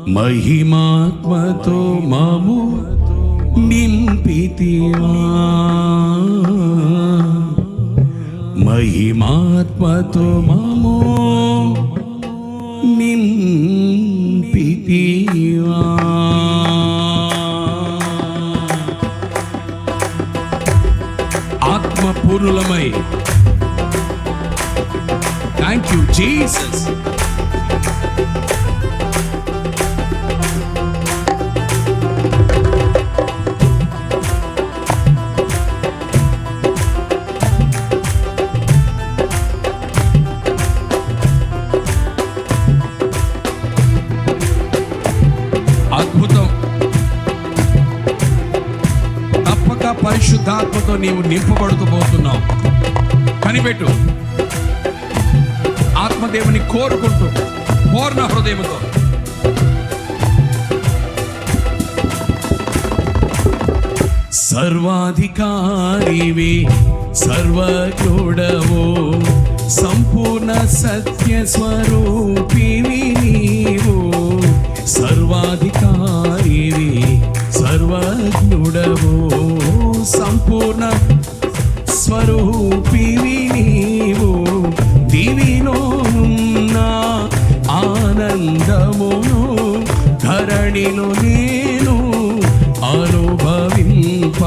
మహిమాత్మతో మము నింపితివా, మహిమాత్మతో మము నింపితివా. ఆత్మపూర్ణులమై. Thank you Jesus. అద్భుతం. తప్పక పరిశుద్ధాత్మతో నీవు నింపబడుతూ పోతున్నావు. కనిపెట్టు. ఆత్మదేవుని కోరుకుంటూ పూర్ణ హృదయంతో. సర్వాధికారివి, సర్వజ్ఞుడవు, సంపూర్ణ సత్య స్వరూపివి నీవు. సర్వాధికారివి, సర్వజ్ఞుడవు, సంపూర్ణ స్వరూపివి నీవు. దివిలోనున్న ఆనందమును ధరణిలో నేను అనుభవింప,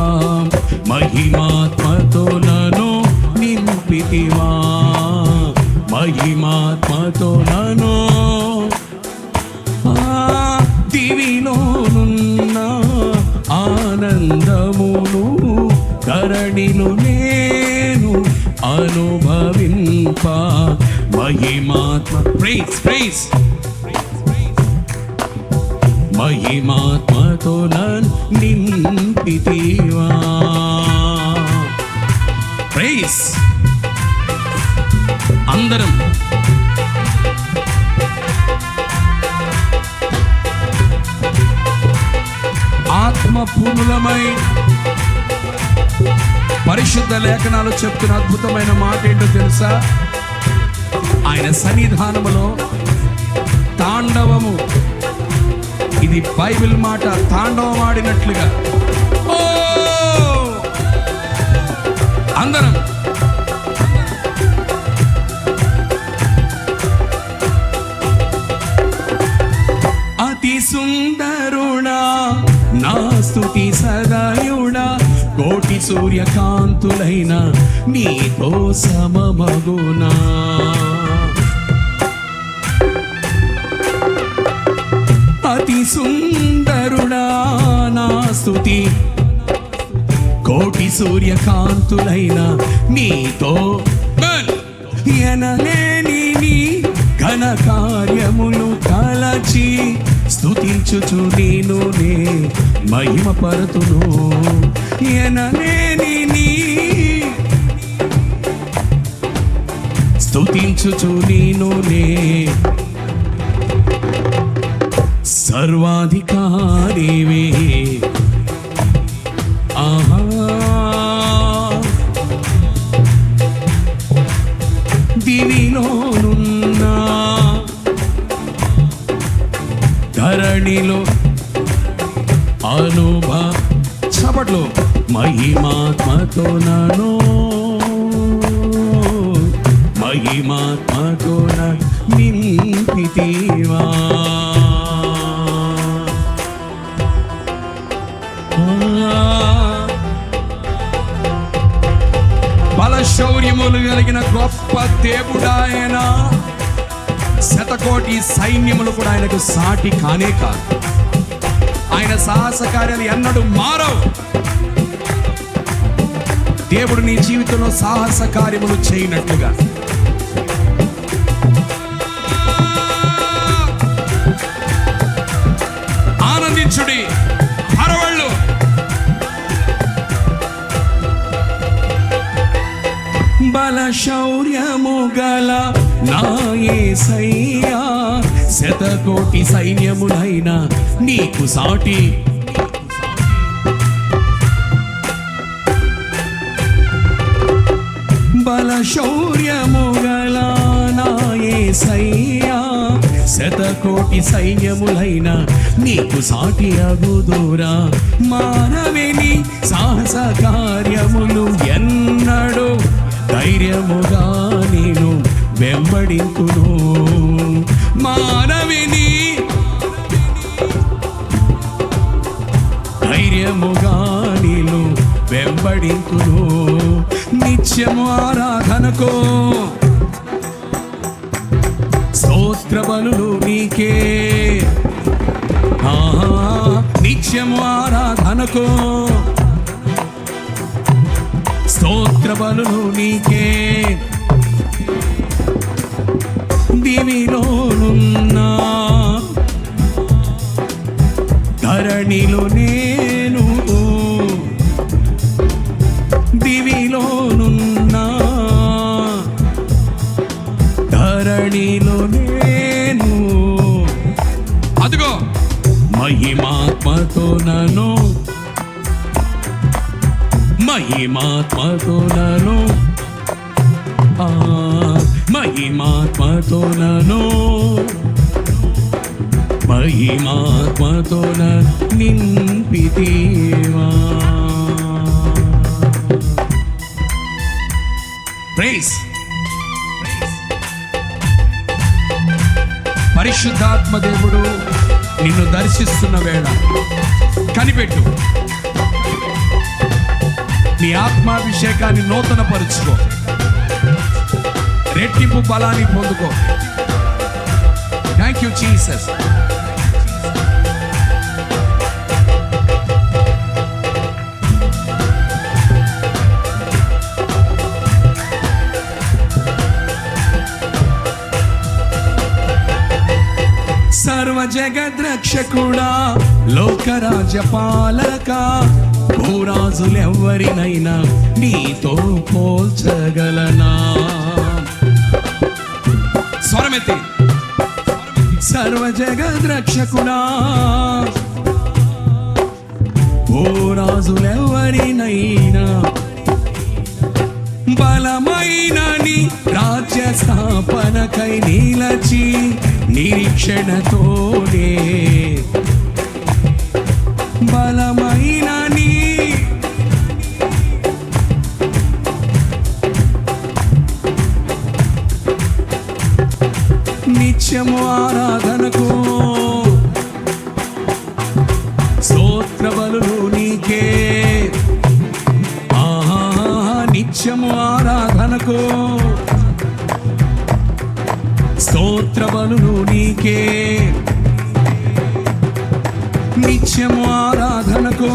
మహిమాత్మతో నన్ను నింపితివా, మహిమాత్మతో నన్ను. దివిలోనున్న ఆనందమును ధరణిలో నేను అనుభవింప, మహిమాత్మ. Praise praise. మహిమాత్మతో నన్ను నింపితివా. ప్రైజ్. అందరం ఆత్మపూర్ణులమై. పరిశుద్ధ లేఖనాలు చెప్తున్న అద్భుతమైన మాట ఏంటో తెలుసా? ఆయన సన్నిధానములో తాండవము. ఇది బైబిల్ మాట. తాండవం ఆడినట్లుగా. ఓ అందరం అతి సుందరుడా నా స్తుతి సదాయుడా, కోటి సూర్యకాంతులైన నీతో సమమగునా. అతి సుందరుడా నా స్తుతి, కోటి సూర్యకాంతులైన నీతో ఎనలేని నీ ఘన కార్యములు తలచి స్తుతించుచు నేను నే మహిమ పరతును. ఎనలేని నీ స్తుతించుచు నేను నే. సర్వాధికారివే. ఆహా. దివిలోనున్న ధరణిలో చపట్లో మహిమాత్మతో నన్ను, మహిమాత్మతో నింపితివా. బలశౌర్యములు కలిగిన గొప్ప దేవుడాయన. శతకోటి సైన్యములు కూడా ఆయనకు సాటి కానే కాదు. ఆయన సాహస కార్యాలు ఎన్నడూ మారవు. దేవుడు నీ జీవితంలో సాహస కార్యములు చేయనట్టుగా. ఆనందించుడి, పరవళ్ళు. బలశౌర్యము గల నా యేసయ్యా, శతకోటి సైన్యములైన నీకు సాటి. బలశౌర్యము గల నా యేసయ్యా, శతకోటి సైన్యములైన నీకు సాటి అగుదురా. మానవిని సాహస కార్యములు ఎన్నడూ ధైర్యముగా నేను వెంబడింతును. మానవిని ధైర్యముగా నేను వెంబడింతును. నిత్యము ఆరాధనకు స్తోత్ర బలులు నీకే. నిత్యము ఆరాధనకు స్తోత్ర బలులు నీకే. దివిలోనున్నా ధరణిలో నేను, దివిలోనున్నా ధరణిలో నేను. అదిగో మహిమాత్మతో నన్ను, మహిమాత్మతో నన్ను, మహిమాత్మతో నన్ను, మహిమాత్మతో నింపితివా. ప్రైజ్. పరిశుద్ధాత్మ దేవుడు నిన్ను దర్శిస్తున్న వేళ కనిపెట్టు. నీ ఆత్మాభిషేకాన్ని నూతన పరుచుకో, రెట్టింపు బలాన్ని పొందుకో. Thank you Jesus. సర్వ జగద్రక్షకుడా, లోకరాజ్యపాలక, భూరాజులెవ్వరినైనా నీతో పోల్చగలనా? స్వరమెత్తి. సర్వ జగద్రక్షకుడా, భూరాజులెవ్వరినైనా బలమైన నీ రాజ్య స్థాపనకై నిలచి నిరీక్షణతోనే, బలమైన నీ నిత్యము ఆరాధనకు స్తోత్ర బలులు నీకే. నిత్యము ఆరాధనకు స్తోత్ర బలులు నీకే. నిత్యము ఆరాధనకు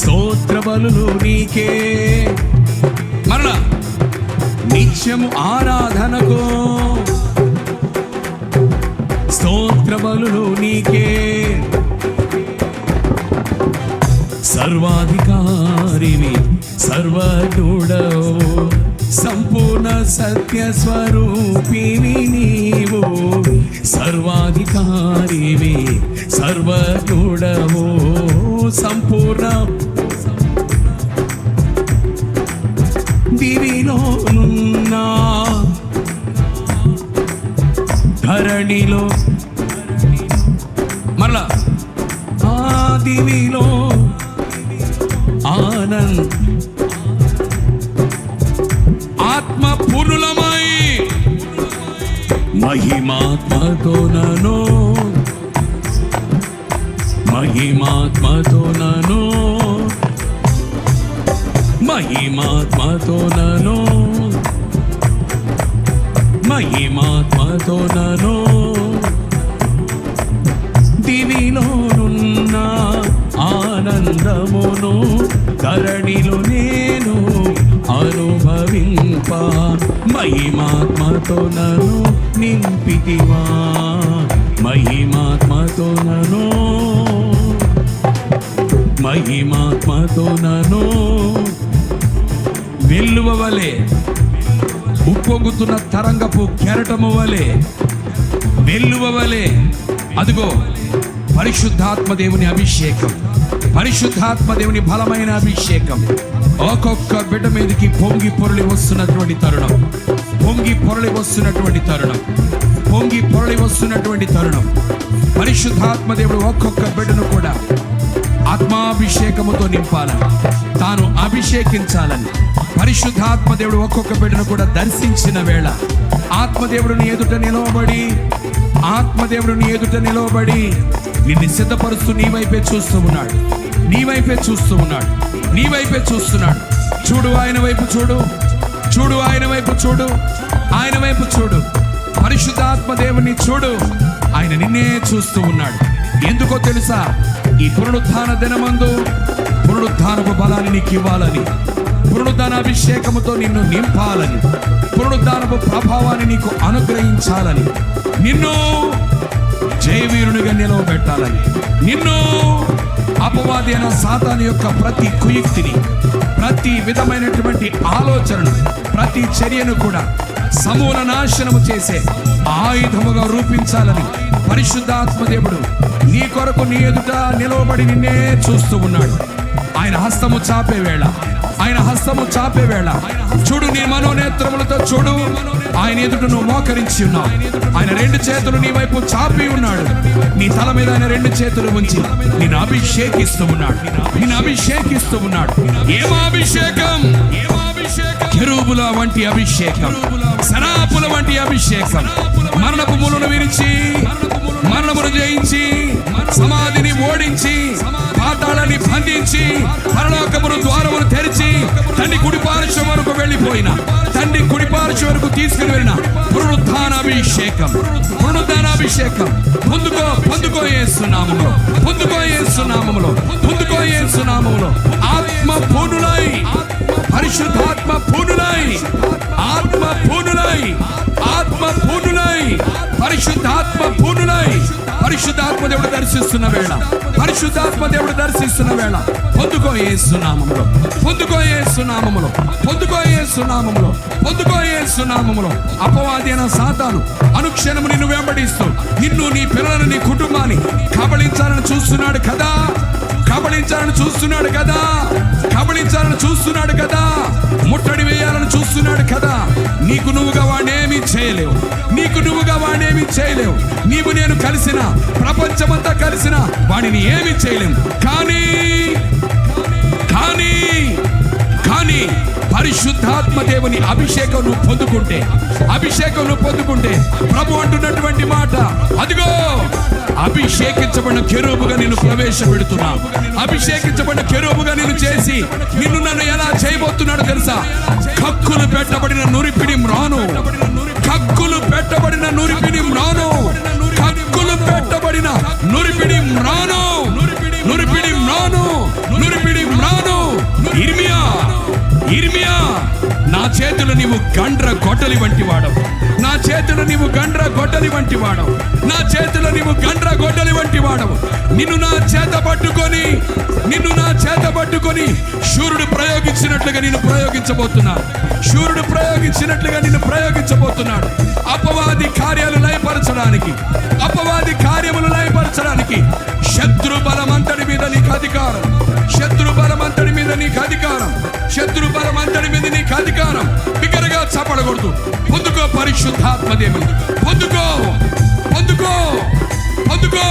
స్తోత్ర బలులు నీకే. మరలా నిత్యము ఆరాధనకు స్తోత్ర బలులు నీకే. సర్వాధికారిని సర్వగుణవు, సంపూర్ణ సత్య స్వరూపిణి నీవు. సర్వాధికారివి సర్వగుణవు, సంపూర్ణ దివిలోనున్నా ధరణిలో, మరలా ఆ దివిలో ఆనంద్ ఆత్మ పూర్ణులమై మహిమాత్మతో నను, మహిమాత్మతో నను, మహిమాత్మతో నను, మహిమాత్మతో నను. దివిలోనున్న ఆనందమును ధరణిలో నేను అనుభవింప, మహిమాత్మతో నను నింపితివా. మహిమాత్మతో నను, మహిమాత్మతో నను వెల్లువ వలె, ఉప్పొంగుతున్న తరంగపు కెరటము వలె, వెల్లువ వలె. అదిగో పరిశుద్ధాత్మ దేవుని అభిషేకం, పరిశుద్ధాత్మ దేవుని బలమైన అభిషేకం ఒక్కొక్క బిడ్డ మీదకి పొంగి పొరలి వస్తున్నటువంటి తరుణం. పొంగి పొరలి వస్తున్నటువంటి తరుణం, పొంగి పొరలి వస్తున్నటువంటి తరుణం. పరిశుద్ధాత్మ దేవుడు ఒక్కొక్క బిడ్డను కూడా ఆత్మాభిషేకముతో నింపాలని, తాను అభిషేకించాలని పరిశుద్ధాత్మ దేవుడు ఒక్కొక్క బిడ్డను కూడా దర్శించిన వేళ ఆత్మదేవుడిని ఎదుట నిలవబడి, ఆత్మదేవుడిని ఎదుట నిలవబడి నిన్ను సిద్ధపరుస్తూ నీ వైపే చూస్తూ ఉన్నాడు, నీ వైపే చూస్తూ ఉన్నాడు, నీ వైపే చూస్తున్నాడు. చూడు, ఆయన వైపు చూడు, చూడు, ఆయన వైపు చూడు, ఆయన వైపు చూడు. పరిశుద్ధాత్మ దేవుని చూడు, ఆయన నిన్నే చూస్తూ ఉన్నాడు. ఎందుకో తెలుసా? ఈ పునరుత్థాన దినమందు పునరుత్థానపు బలాన్ని నీకు ఇవ్వాలని, పునరుత్థాన అభిషేకముతో నిన్ను నింపాలని, పునరుత్థానపు ప్రభావాన్ని నీకు అనుగ్రహించాలని, నిన్ను జయవీరునిగా నిలవబెట్టాలని, నిన్ను అపవాది అయిన సాతాను యొక్క ప్రతి కుయుక్తిని, ప్రతి విధమైనటువంటి ఆలోచనను, ప్రతి చర్యను కూడా సమూల నాశనము చేసే ఆయుధముగా రూపించాలని పరిశుద్ధాత్మ దేవుడు నీ కొరకు నీ ఎదుట నిలవబడి నిన్నే చూస్తూ ఉన్నాడు. ఆయన హస్తము చాపే వేళ, ఆయన హస్తము చాపే వేళ చూడు, నీ మనోనేత్రములతో చూడు. ఆయన ఎదుట నువ్వు మోకరించి ఉన్నావు. ఆయన రెండు చేతులు నీ వైపు చాపి ఉన్నాడు. నీ తల మీద ఆయన రెండు చేతులు ఉంచి నిన్ను అభిషేకిస్తూ ఉన్నాడు, నిన్ను అభిషేకిస్తూ ఉన్నాడు. ఏం అభిషేకం? కెరూబుల వంటి అభిషేకం, సరాపుల వంటి అభిషేకం. మరణపు ములను విరిచి, మరణమును జయించి, సమాధిని ఓడించి, పాతాళాన్ని బంధించి, పరలోకమును ద్వారమును తెరిచి, తండ్రి కుడిపార్శ్వం వరకు వెళ్ళిపోయిన, తండ్రి కుడిపార్శ్వం వరకు తీసుకుని వెళ్ళిన పునరుత్థానాభిషేకం, పునరుత్థానాభిషేకం పొందుకో, పొందుకో యేసు నామములో, పొందుకో యేసు నామములో, పొందుకో యేసు నామములో. ఆత్మ పూర్ణులై, పరిశుద్ధాత్మ పూర్ణులై, ఆత్మ పూర్ణులై, ఆత్మ పూర్ణులై, పరిశుద్ధాత్మ పూర్ణులై. పరిశుద్ధాత్మ దేవుడు దర్శిస్తున్న వేళ, పరిశుద్ధాత్మ దేవుడు దర్శిస్తున్న వేళ పొందుకో యేసు నామములో, పొందుకో యేసు నామములో, పొందుకో యేసు నామములో, పొందుకో యేసు నామములో. అపవాది అయిన సాతాను అనుక్షణము నిన్ను వెంబడిస్తూ నిన్ను, నీ పిల్లలను, నీ కుటుంబాన్ని కబళించాలని చూస్తున్నాడు కదా, కబళించాలని చూస్తున్నాడు కదా, కబళించాలని చూస్తున్నాడు కదా, ముట్టడి వేయాలని చూస్తున్నాడు కదా. నీకు నువ్వుగా వాడేమీ చేయలేవు, నీకు నువ్వుగా వాడేమీ చేయలేవు. నీవు నేను కలిసిన, ప్రపంచమంతా కలిసిన వాడిని ఏమీ చేయలేము. కానీ కానీ కానీ పరిశుద్ధాత్మ దేవుని అభిషేకం నువ్వు పొందుకుంటే, అభిషేకం నువ్వు పొందుకుంటే ప్రభు అంటున్నటువంటి మాట, అదిగో అభిషేకించబడిన కెరూబుగా నిన్ను ప్రవేశపెడుతున్నా, అభిషేకించబడిన కెరూబుగా నిన్ను చేసి నిన్ను నన్ను ఎలా చేయబోతున్నాడు తెలుసా? కక్కులు పెట్టబడిన నురిపిడి మ్రాను, కక్కులు పెట్టబడిన నురిపిడి మ్రాను, కక్కులు పెట్టబడిన నురిపిడి మ్రాను, నురిపిడి మ్రాను, నురిపిడి మ్రాను. ఇర్మియా, ఇర్మియా, నా చేతులు నీవు గండ్ర గొడ్డలి వంటి వాడవు, నా చేతులు నీవు గండ్ర గొడ్డలి వంటి వాడవు, నా చేతులు నీవు గండ్ర గొడ్డలి వంటి వాడవు. నిన్ను నా చేత పట్టుకొని, నిన్ను నా చేత పట్టుకొని శూరుడు ప్రయోగించినట్లుగా నిన్ను ప్రయోగించబోతున్నాడు, శూరుడు ప్రయోగించినట్లుగా నిన్ను ప్రయోగించబోతున్నాడు. అపవాది కార్యాలు లయపరచడానికి, అపవాది కార్యములు లయపరచడానికి శత్రు బలమంతటి మీద నీకు అధికారం, శత్రు బలమంతటి మీద నీకు అధికారం, శత్రు బలమంతటి మీద నీకు అధికారం. బిగ్గరగా చపడకూడదు. పొందుకో పరిశుద్ధాత్మ దేవుని, పొందుకో, పొందుకో, పొందుకో.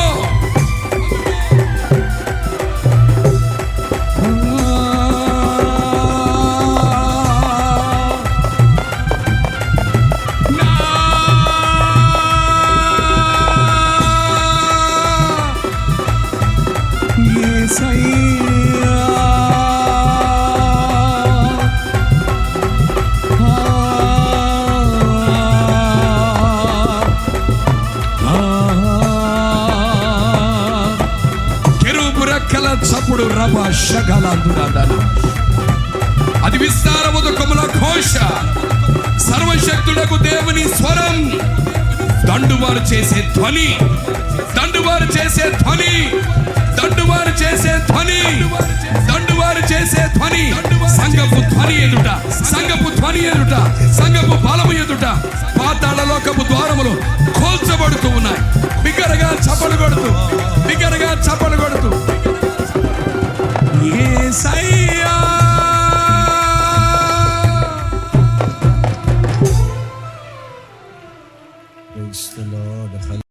చప్పుడు రబ శగలాందురాదన, అది విస్తారముదకముల ఘోష, సర్వశక్తుడకు దేవుని స్వరం. దండువారు చేసే ధ్వని, దండువారు చేసే ధ్వని, దండువారు చేసే ధ్వని, దండువారు చేసే ధ్వని. సంగపు ధ్వని ఎదుట, సంగపు ధ్వని ఎదుట, సంగపు బలము ఎదుట పాతాళ లోకపు ద్వారములు కోల్చబడుతూ ఉన్నాయి. బిగ్గరగా చప్పలు కొడుతూ, బిగ్గరగా చప్పలు కొడుతూ యేసయ్యా, ప్రైజ్ ది లార్డ్.